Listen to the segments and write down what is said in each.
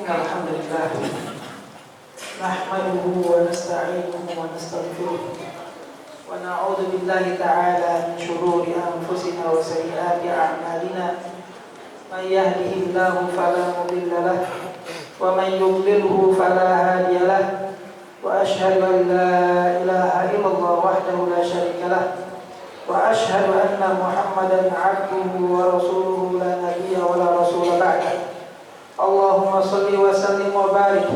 Alhamdulillah nahmaduhu wa nasta'inuhu wa nastaghfiruh wa na'udzu billahi ta'ala min shururi anfusina wa sayyiati a'malina may yahdihillahu fala mudilla lahu wa man yudlilhu fala hadiya lahu wa asyhadu an la ilaha illallah wahdahu la syarika lahu wa asyhadu anna Muhammadan 'abduhu wa rasuluhu la nabiyya wa la rasula ba'dahu. Allahumma salli wa sallim wa barik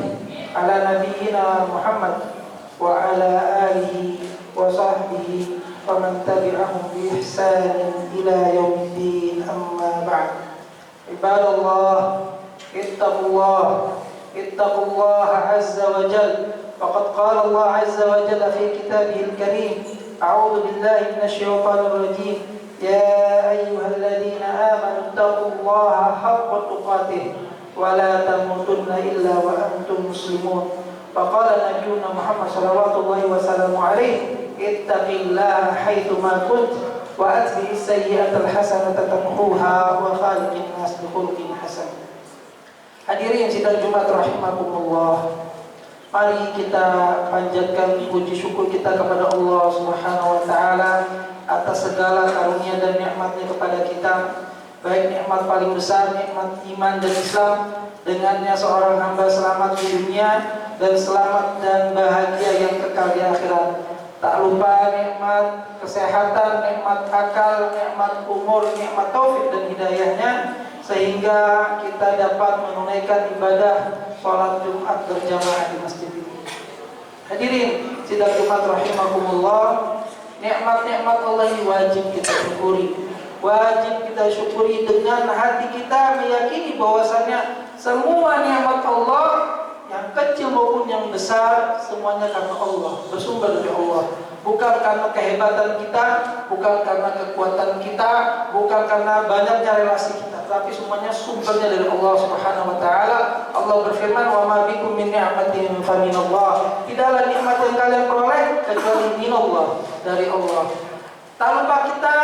ala nabiyyina Muhammad wa ala alihi wa sahbihi wa man tabi'ahum bi ihsanin ila yaumiddin, amma ba'd. Ibadallah, ittaqullaha azza wa jalla. Faqad qala Allah azza wa jalla fi kitabihil karim, a'udzu billahi minasy syaithanir rajim, ya ayyuhalladzina amanu ittaqullaha haqqa tuqatih wa la tamutunna illa wa antum muslimun. Faqala nabiyuna Muhammad sallallahu wasallam alaihi, ittaqillaha haitsu ma kunt wa atbi'is sayyi'atal hasanata tamhuha wa khaliqin nas bi khuluqin hasan. Hadirin sidang Jumat rahimakumullah, mari kita panjatkan puji syukur kita kepada Allah Subhanahu wa taala atas segala karunia dan nikmat-Nya kepada kita. Baik nikmat paling besar, nikmat iman dan Islam. Dengannya seorang hamba selamat di dunia dan selamat dan bahagia yang kekal di akhirat. Tak lupa nikmat kesehatan, nikmat akal, nikmat umur, nikmat taufik dan hidayahnya, sehingga kita dapat menunaikan ibadah sholat Jumat berjamaah di masjid ini. Hadirin sidang Jumat rahimakumullah, nikmat-nikmat Allah ini wajib kita syukuri. Wajib kita syukuri dengan hati kita meyakini bahwasannya semua nikmat Allah, yang kecil maupun yang besar, semuanya karena Allah, bersumber dari Allah. Bukan karena kehebatan kita, bukan karena kekuatan kita, bukan karena banyaknya relasi kita, tapi semuanya sumbernya dari Allah Subhanahu wa taala. Allah berfirman, "Wa ma bikum min ni'matin fa minallah." Tidaklah nikmat yang kalian peroleh kecuali minallah, dari Allah. Tak lupa kita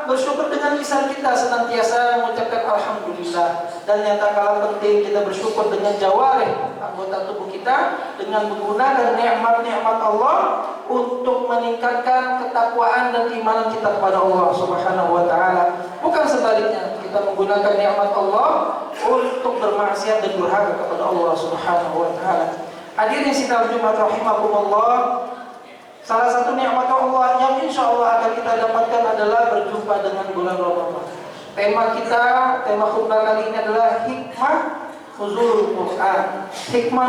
bersyukur dengan lisan kita, senantiasa mengucapkan alhamdulillah. Dan yang tak kalah penting, kita bersyukur dengan jawarih, anggota tubuh kita, dengan menggunakan nikmat-nikmat Allah untuk meningkatkan ketakwaan dan keimanan kita kepada Allah Subhanahu wa taala. Bukan sebaliknya, kita menggunakan nikmat Allah untuk bermaksiat dan durhaka kepada Allah Subhanahu wa taala. Hadirin sidang Jumat rahimakumullah, salah satu nikmat Allah yang insya Allah akan kita dapatkan adalah berjumpa dengan bulan Ramadan. Tema khutbah kali ini adalah hikmah nuzulul Quran. Hikmah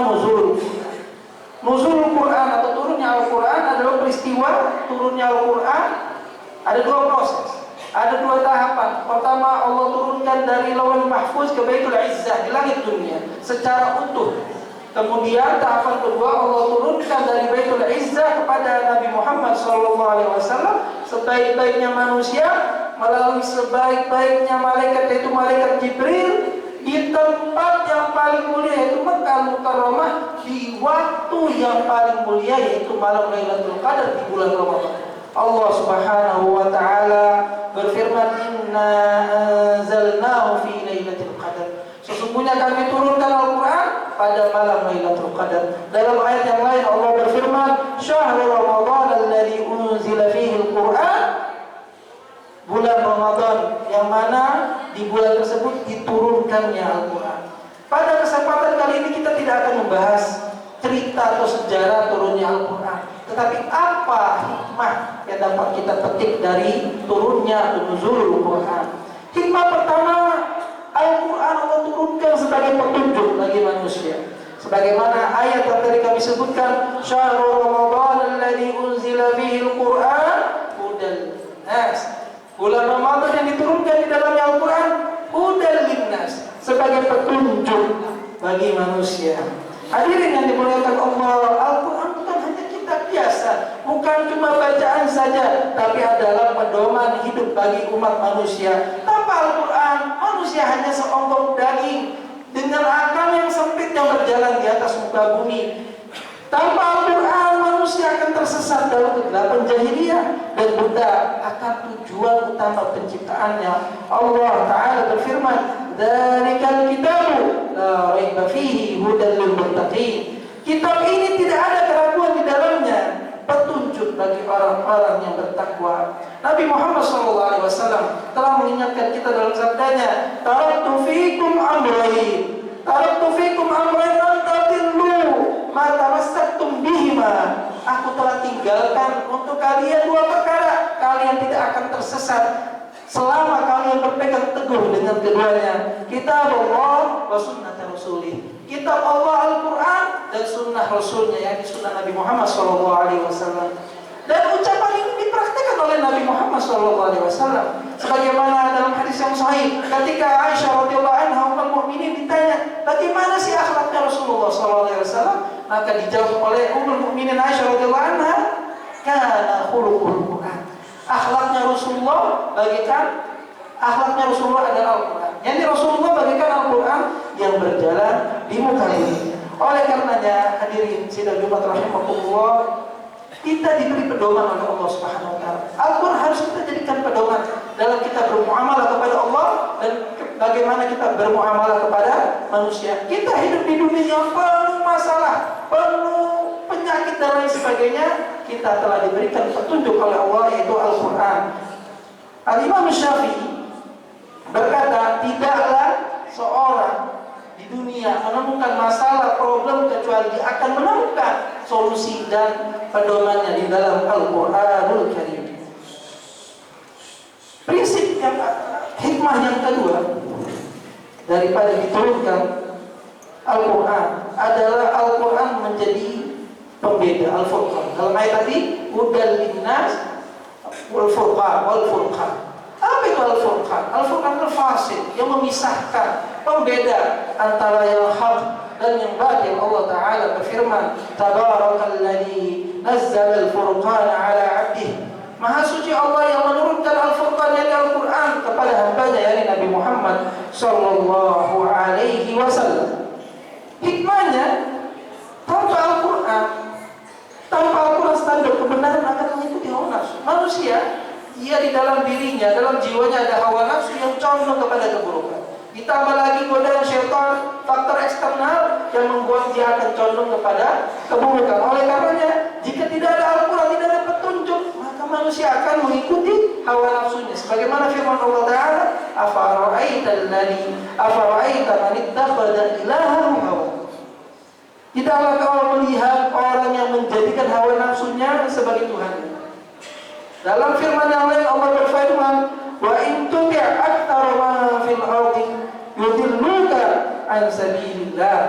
nuzulul Quran atau turunnya Al-Quran adalah peristiwa turunnya Al-Quran. Ada dua proses, ada dua tahapan. Pertama, Allah turunkan dari Lauhul Mahfuz ke Baitul Izzah di langit dunia secara utuh. Kemudian tahapan kedua, Allah turunkan dari Baitul Izzah kepada Nabi Muhammad SAW sebaik-baiknya manusia melalui sebaik-baiknya malaikat, yaitu malaikat Jibril, di tempat yang paling mulia yaitu Makkah Mukarramah, di waktu yang paling mulia yaitu malam Lailatul Qadar di bulan Ramadan. Allah Subhanahu wa taala berfirman, "Inna anzalnahu fi lailatul qadar." Sesungguhnya kami turunkan Al-Quran pada malam Lailatul Qadar. Dalam ayat yang lain Allah berfirman, "Syahrul Ramadan alladzi unzila fihi al-Quran." Bulan Ramadan yang mana di bulan tersebut diturunkannya Al-Quran. Pada kesempatan kali ini kita tidak akan membahas cerita atau sejarah turunnya Al-Quran, tetapi apa hikmah yang dapat kita petik dari turunnya nuzulul Quran. Hikmah pertama, Al-Quran Allah turunkan sebagai petunjuk bagi manusia. Sebagaimana ayat yang tadi kami sebutkan, "Syahrul Ramadan alladzi unzila fihi al-Quran hudal nas." Bulan Ramadan yang diturunkan di dalamnya Al-Quran hudal linnas, sebagai petunjuk bagi manusia. Hadirin yang dimuliakan Allah, Al-Quran bukan hanya kitab biasa, bukan cuma bacaan saja, tapi adalah pedoman hidup bagi umat manusia. Tanpa Al-Quran, manusia hanya seonggok daging dengan akal yang sempit yang berjalan di atas muka bumi. Tanpa Al-Quran, manusia akan tersesat dalam kegelapan jahiliyah dan buta akan tujuan utama penciptaannya. Allah Ta'ala berfirman, Dzalikal kitabu la raiba fihi hudal lil muttaqin. Kitab ini tidak ada keraguan di dalamnya, petunjuk bagi orang-orang yang bertakwa. Nabi Muhammad SAW telah mengingatkan kita dalam sabdanya, taraktu fikum amrayn lan tadillu ma tamassaktum bihima. Aku telah tinggalkan untuk kalian dua perkara, kalian tidak akan tersesat selama kalian berpegang teguh dengan keduanya. Kitab Allah wa sunnah Rasulih. Kitab Allah Al-Quran dan sunnah Rasulnya, yakni sunnah Nabi Muhammad SAW. Dan ucapan ini dipraktikkan oleh Nabi Muhammad SAW. Sebagaimana dalam hadis yang sahih, ketika Aisyah radhiyallahu anha ummul mukminin ditanya, bagaimana sih akhlaknya Rasulullah SAW? Maka dijawab oleh ummul mukminin Aisyah radhiyallahu anha, kana khuluqul Quran. Akhlaknya Rasulullah adalah Al-Quran. Jadi Rasulullah bagaikan Al-Quran yang berjalan di muka bumi. Oleh karenanya, hadirin sidang Jumat rahimakumullah, kita diberi pedoman oleh Allah Subhanahu wa taala. Al-Quran harus kita jadikan pedoman dalam kita bermuamalah kepada Allah dan bagaimana kita bermuamalah kepada manusia. Kita hidup di dunia yang penuh masalah, penuh penyakit dan lain sebagainya. Kita telah diberikan petunjuk oleh Allah, yaitu Al-Quran. Al-Imam Syafi'i berkata, tidaklah seorang di dunia menemukan masalah, problem, kecuali dia akan menemukan solusi dan pedomannya di dalam Al-Quranul Karim. Prinsip yang hikmah yang kedua daripada diturunkan Al-Quran adalah Al-Quran menjadi pembeda, Al-Furqan. Dalam ayat tadi, hudal linnas wal furqan. Apa itu Al-Furqan? Al-Furqan itu fasil yang memisahkan, pembeda antara yang hak dan yang batil. Allah Ta'ala berfirman, Tabarakalladzi nazzala al-furqana ala 'abdihi. Maha suci Allah yang menurunkan Al-Furqan, yakni Al-Quran, kepada hambanya, yakni Nabi Muhammad sallallahu alaihi wasallam. Hikmahnya, tanpa Al-Quran standar kebenaran akan mengikuti hawa nafsu. Manusia, ia di dalam dirinya, dalam jiwanya ada hawa nafsu yang condong kepada keburukan. Ditambah lagi godaan syaitan, faktor eksternal yang membuat dia akan condong kepada keburukan. Oleh karenanya, jika tidak ada Al-Quran, tidak ada petunjuk, maka manusia akan mengikuti hawa nafsunya. Sebagaimana firman Allah Ta'ala, afara'aita man ittakhadha ilahahu hawa. Tidaklah kau melihat orang yang menjadikan hawa nafsunya sebagai Tuhan. Dalam firman yang lain Allah berfirman, wa in tuti' aktsara ma fil ardi yudilluka an sabilillah.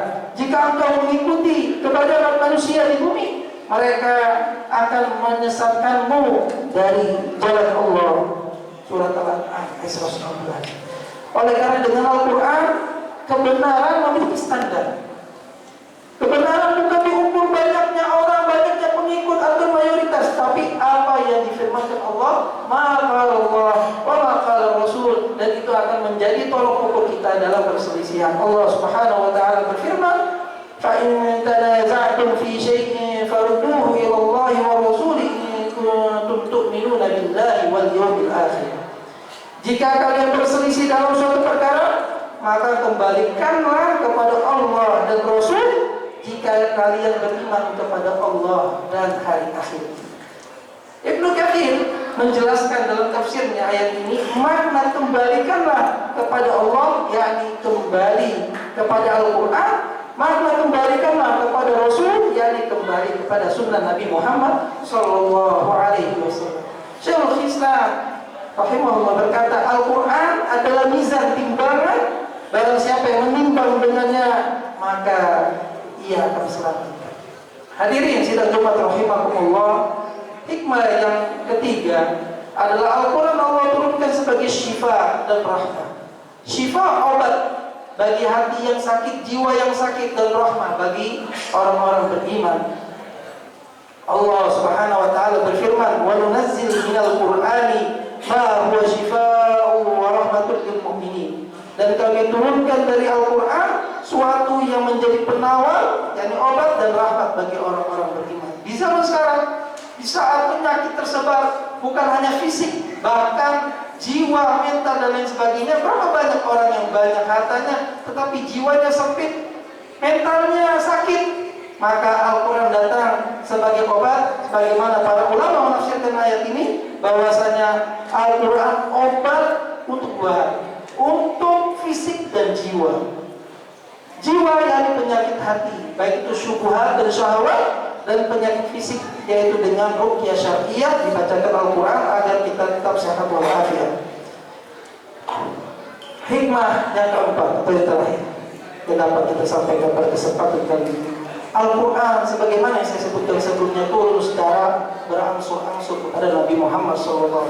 Jika engkau mengikuti kebanyakan manusia di bumi, mereka akan menyesatkanmu dari jalan Allah. Surat Al-An'am ayat 116. Oleh karena dengan Al-Quran, kebenaran memiliki standar. Kebenaran bukan diukur banyaknya orang, banyaknya pengikut atau mayoritas, tapi apa yang difirmankan Allah, ma qala Allah wa ma qala Rasul, dan itu akan menjadi tolok ukur kita dalam perselisihan. Allah Subhanahu wa taala berfirman, fa in tanaza'tum fi syai'in farudduhu ila Allah wa rasulihi in kuntum tu'minuna billahi wal yawmil akhir. Jika kalian berselisih dalam suatu perkara, maka kembalikanlah kepada Allah dan Rasul jika kalian beriman kepada Allah dan hari akhir. Ibnu Katsir menjelaskan dalam tafsirnya ayat ini, makna kembalikanlah kepada Allah, yakni kembali kepada Al-Quran, makna kembalikanlah kepada Rasul, yakni kembali kepada sunnah Nabi Muhammad sallallahu alaihi wasallam. Syekhul Islam rahimahullah berkata, Al-Quran adalah mizan timbangan, barang siapa yang menimbang dengannya maka ia akan selamat. Hadirin sidang Jumat rahimakumullah, hikmah yang ketiga adalah Al-Quran Allah turunkan sebagai syifa dan rahmah. Syifa, obat bagi hati yang sakit, jiwa yang sakit, dan rahmah bagi orang-orang beriman. Allah Subhanahu wa taala berfirman, wa nunazzil minal Qur'ani ma huwa syifaa'un wa rahmatul lil mu'minin. Dan kami turunkan dari Al-Quran suatu yang menjadi penawar, yakni obat dan rahmat bagi orang-orang beriman. Di zaman sekarang Di saat penyakit tersebar bukan hanya fisik, bahkan jiwa, mental dan lain sebagainya. Berapa banyak orang yang banyak hartanya tetapi jiwanya sempit, mentalnya sakit. Maka Al-Quran datang sebagai obat, sebagaimana para ulama menafsirkan ayat ini, bahwasanya Al-Quran obat untuk dua hal, untuk fisik dan jiwa. Jiwa yakni penyakit hati, baik itu syubhat dan syahwat, dan penyakit fisik yaitu dengan ruqyah syar'iyyah, dibacakan Al-Quran agar kita tetap sehat walafiat. Hikmah yang keempat atau yang terakhir yang dapat kita sampaikan pada kesempatan kali ini, Al-Quran sebagaimana yang saya sebutkan sebelumnya turun secara berangsur-angsur kepada Nabi Muhammad SAW.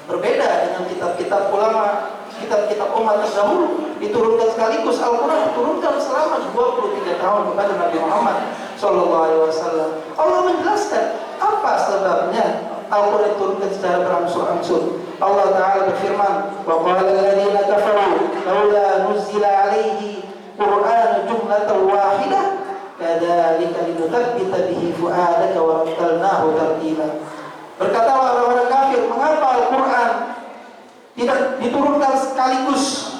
Berbeda dengan kitab-kitab ulama, kitab-kitab umat terdahulu diturunkan sekaligus. Al-Quran diturunkan selama 23 tahun kepada Nabi Muhammad SAW. Allah menjelaskan apa sebabnya Al-Quran diturunkan secara berangsur-angsur. Allah Ta'ala berfirman, wa qala alladziina kafaru laula nuzila 'alaihi Qur'anun jumlatan wahidah kadzalika linutsabbita bihi fu'adaka wa rattalnahu tartila. Berkatalah orang-orang kafir, mengapa Al-Quran tidak diturunkan sekaligus?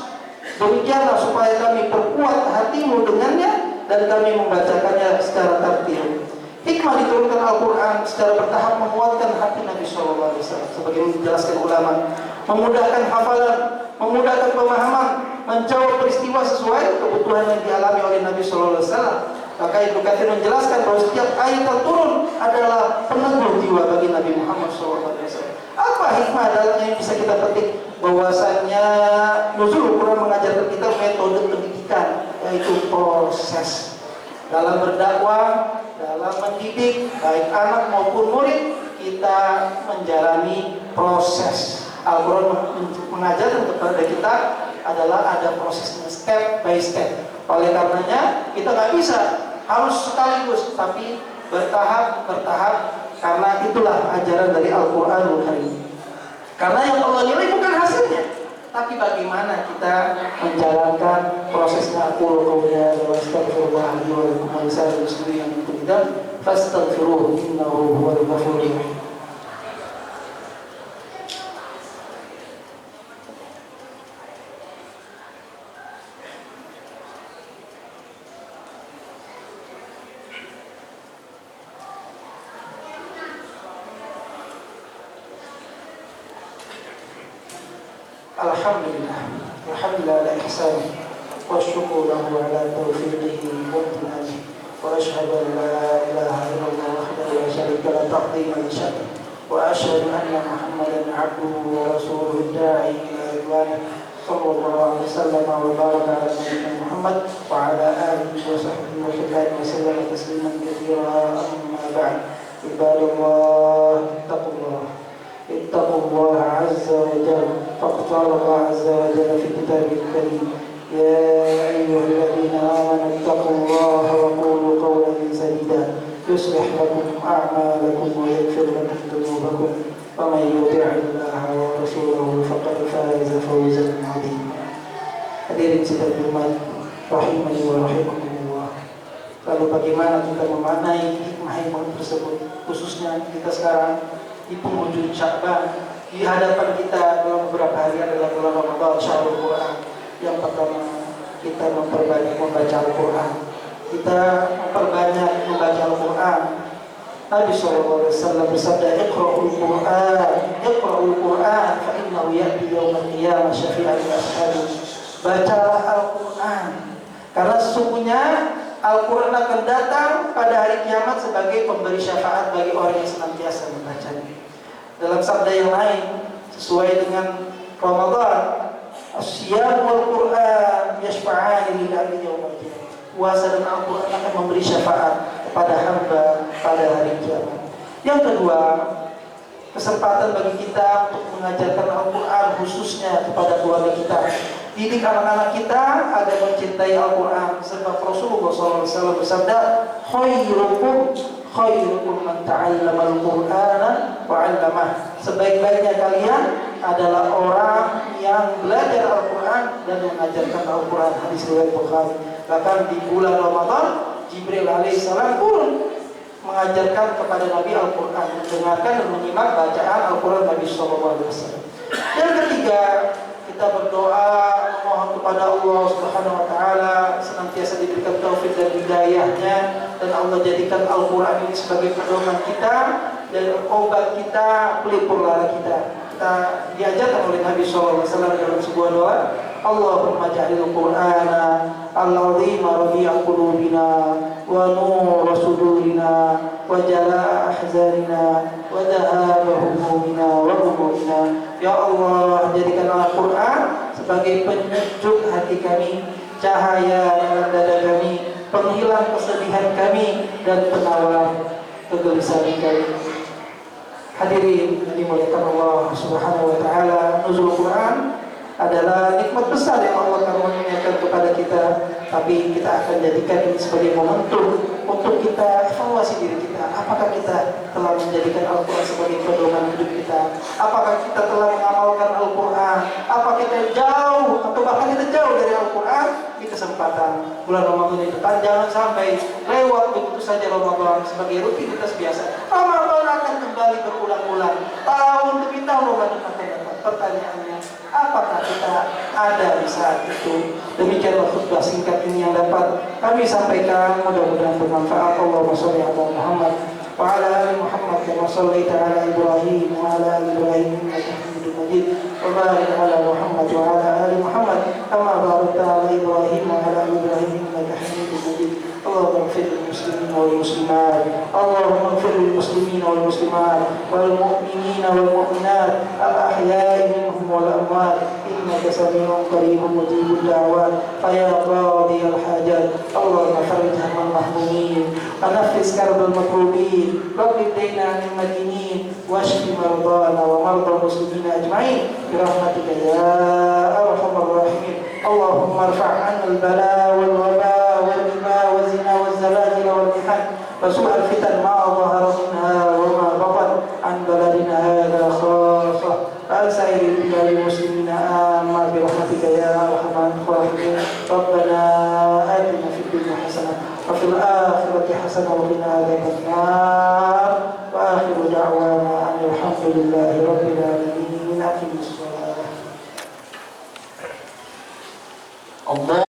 Demikianlah supaya kami perkuat hatimu dengannya dan kami membacakannya secara tartil. Hikmah diturunkan Al-Quran secara bertahap menguatkan hati Nabi SAW, sebagaimana dijelaskan ulama, memudahkan hafalan, memudahkan pemahaman, menjawab peristiwa sesuai kebutuhan yang dialami oleh Nabi SAW. Maka Ibnu Katsir menjelaskan bahwa setiap ayat yang turun adalah peneguh jiwa bagi Nabi Muhammad SAW. Apa hikmah dalamnya yang bisa kita petik? Bahwasannya nuzul Quran mengajarkan kita metode pendidikan, yaitu proses dalam berdakwah, dalam mendidik baik anak maupun murid. Kita menjalani proses. Al-Quran mengajarkan kepada kita adalah ada prosesnya, step by step. Oleh karenanya kita nggak bisa harus sekaligus, tapi bertahap, karena itulah ajaran dari Al-Quranul Karim. Karena yang Allah nilai bukan hasilnya, tapi bagaimana kita menjalankan prosesnya. Aqulu qawli wa astaghfirullah li wa lakum wa lisa'iril muslimin min kulli dhanb fastaghfiruhu innahu huwal ghafurur rahim. Alhamdulillah ala ihsanih wa syukur lahu ala taufiqihi wa imtinanihi wa ashhadu an la ilaha illallah wahdahu la syarika lahu ta'dhiman li sya'nihi wa ashhadu anna Muhammadan 'abduhu wa rasuluhu da'i ila ridwanihi sallallahu alaihi wasallam wa baraka ala nabiyyina Muhammad wa ala alihi wa sahbihi wa sallam tasliman katsiran. Amma ba'd. Ibadallah, اتقوا الله عز وجل. فقد قال الله عز وجل في كتابه الكريم يا أيها الذين آمنوا اتقوا الله وقولوا قولا سديدا يصلح لكم أعمالكم ويغفر لكم ذنوبكم ومن يطع الله ورسوله فقد فاز فوزا عظيما. Hadirin sidang Jumat rahimani wa rahimakumullah. Lalu bagaimana kita memaknai hikmah tersebut, khususnya kita sekarang di penghujung Sya'ban, di hadapan kita dalam beberapa hari adalah bulan Ramadan, Syahrul Quran. Yang pertama, kita memperbanyak membaca Al-Quran. Kita memperbanyak membaca Al-Quran. Nabi SAW bersabda, Iqra'ul Quran fa innahu ya'ti yawmal qiyamah syafi'an li ashabi. Bacalah Al-Quran, karena sesungguhnya Al-Quran akan datang pada hari kiamat sebagai pemberi syafaat bagi orang yang senantiasa membacanya. Dalam sabda yang lain, sesuai dengan Ramadan, As-Siyam wal Quran yashfa'ani lil 'abdi yaumil qiyamah. Puasa dan Al-Quran akan memberi syafaat kepada hamba pada hari kiamat. Yang kedua, kesempatan bagi kita untuk mengajarkan Al-Quran khususnya kepada keluarga kita. Didik anak-anak kita agar mencintai Al-Quran. Sebab Rasulullah SAW bersabda, khairukum man ta'allama al-Qur'ana wa 'allamah. Sebaik-baiknya kalian adalah orang yang belajar Al-Quran dan mengajarkan Al-Quran. Hadis riwayat Bukhari. Bahkan di bulan Ramadan, Jibril alaihissalam turun mengajarkan kepada Nabi Al-Quran, mendengarkan dan menyimak bacaan Al-Quran Nabi SAW. Yang ketiga, kita berdoa memohon kepada Allah Subhanahu Wa Taala senantiasa diberikan taufik dan hidayahnya, dan Allah jadikan Al-Quran ini sebagai pedoman kita dan obat kita, pelipur lara kita. Kita diajarkan oleh Nabi SAW dalam sebuah doa, Allahumma ja'alil Qur'ana al-azima rabi'a qulubina wa nura sudurina wa jala'a ahzanina wa dhahaba humumina wa humumina. Ya Allah, jadikan Al-Quran sebagai penyejuk hati kami, cahaya dalam dada kami, penghilang kesedihan kami, dan penawar kegelisahan kami. Hadirin yang dimuliakan Allah Subhanahu Wa Taala, nuzul Quran adalah nikmat besar yang Allah karuniakan kepada kita, tapi kita akan jadikan ini sebagai momentum untuk kita evaluasi diri kita. Apakah kita telah menjadikan Al-Quran sebagai pedoman hidup kita? Apakah kita telah mengamalkan Al-Quran? Apa kita jauh atau bahkan kita jauh dari Al-Quran? Di kesempatan bulan Ramadan ini depan, jangan sampai lewat begitu saja Ramadan sebagai rutinitas biasa. Ramadan akan kembali berulang-ulang, tahun demi tahun Ramadan akan datang. Pertanyaannya, apakah kita ada di saat itu? Demikianlah khutbah singkat ini yang dapat kami sampaikan, mudah-mudahan bermanfaat. Allahumma sholli ala Muhammad wa ala ali Muhammad kama shallaita ala Ibrahim wa ala ali Ibrahim innaka Hamidum Majid, wa barik ala Muhammad wa ala ali Muhammad kama barakta ala Ibrahim wa ala ali Ibrahim innaka Hamidum Majid. Allahumma ighfir lil muslimin wal muslimat, Allahumma ighfir lil muslimin wal muslimat wal mu'minin wal mu'minat al ahya'i minhum wal amwat innaka sami'un qaribun mujibud da'wat fa ya qadiyal hajat. Allahumma farij hammal mahmumin wa nafis karbal makrubin rabbi daina anil madinin washfi mardana wa mardal muslimin ajma'in bi rahmatika ya arhamar rahimin. Allahumma irfa' 'anna al-bala wal waba wal riba wal zina wal zalazil wal mihan wa su'al fitan ma dhahara minha wa ma batan an baladina hadha khassah wa sa'iril bilal muslimina amma bi rahmatika ya arhamar rahimin. Rabbana atina fid dunya hasanah wa fil akhirati hasanah wa qina adzaban nar wa akhiru da'wana alhamdulillahi rabbil alamin. Aqimus shalah. Allah